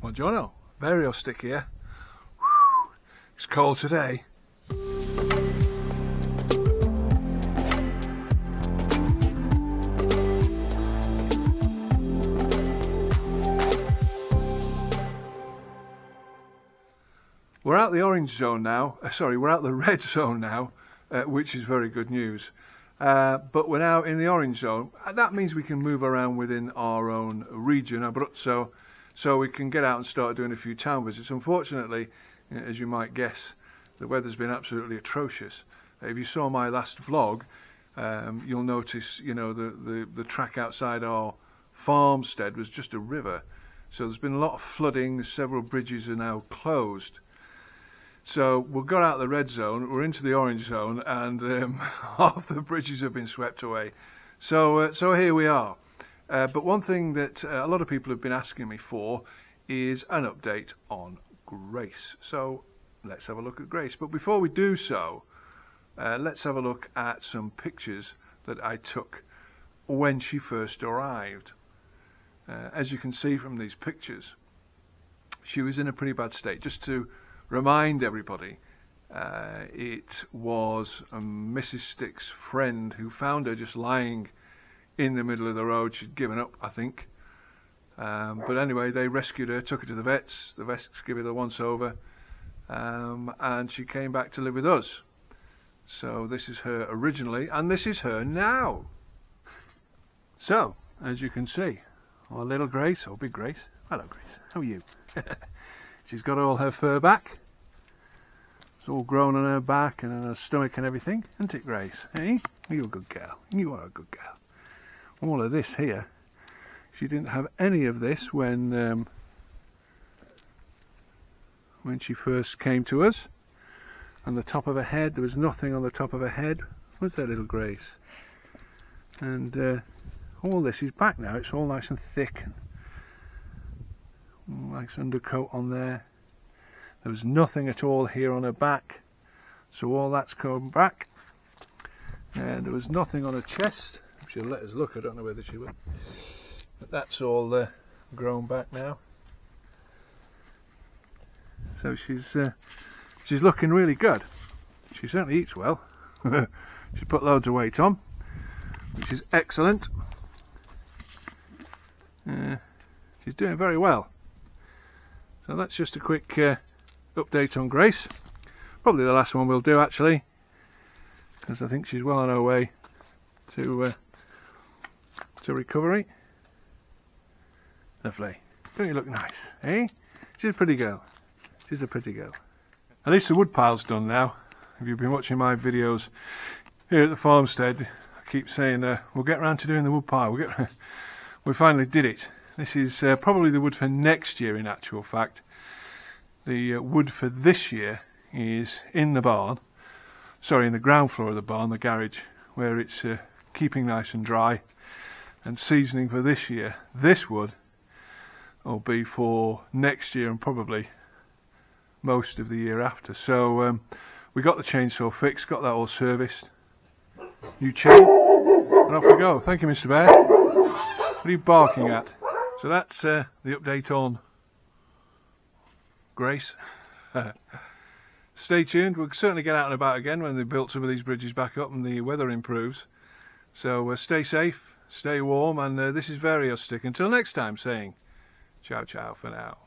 Buongiorno, Vario stick here. It's cold today. We're out the orange zone now, we're out the red zone now, which is very good news. But we're now in the orange zone. That means we can move around within our own region, Abruzzo, so we can get out and start doing a few town visits. Unfortunately, as you might guess, the weather's been absolutely atrocious. If you saw my last vlog, you'll notice, you know, the track outside our farmstead was just a river. So there's been a lot of flooding, several bridges are now closed. So we've got out of the red zone, we're into the orange zone, and half the bridges have been swept away. So here we are. But one thing that a lot of people have been asking me for is an update on Grace. So let's have a look at Grace. But before we do so, let's have a look at some pictures that I took when she first arrived. As you can see from these pictures, she was in a pretty bad state. Just to remind everybody, it was Mrs. Stick's friend who found her just lying in the middle of the road. She'd given up, I think. But anyway, they rescued her, took her to the vets. The vets gave her the once over, and she came back to live with us. So this is her originally, and this is her now. So, as you can see, our little Grace, or big Grace. Hello Grace, how are you? She's got all her fur back. It's all grown on her back and on her stomach and everything, isn't it, Grace? Hey? You're a good girl. You are a good girl. All of this here, she didn't have any of this when she first came to us. On the top of her head, there was nothing on the top of her head. Where's that little Grace? And all this is back now. It's all nice and thick. Nice undercoat on there. There was nothing at all here on her back, so all that's come back. And there was nothing on her chest. She'll let us look, I don't know whether she will, but that's all grown back now. So she's looking really good. She certainly eats well. She's put loads of weight on, which is excellent. She's doing very well. So that's just a quick update on Grace. Probably the last one we'll do, actually, because I think she's well on her way to recovery. Lovely. Don't you look nice, eh? She's a pretty girl. She's a pretty girl. At least the wood pile's done now. If you've been watching my videos here at the farmstead, I keep saying we'll get around to doing the wood pile. We finally did it. This is probably the wood for next year, in actual fact. The wood for this year is in the barn, sorry, in the ground floor of the barn, the garage, where it's keeping nice and dry. And seasoning for this year, this wood will be for next year and probably most of the year after. So we got the chainsaw fixed, got that all serviced, new chain, and off we go. Thank you, Mr. Bear. What are you barking at? So that's the update on Grace. Stay tuned. We'll certainly get out and about again when they've built some of these bridges back up and the weather improves. So stay safe, stay warm, and this is Vario Stick. Until next time, saying ciao ciao for now.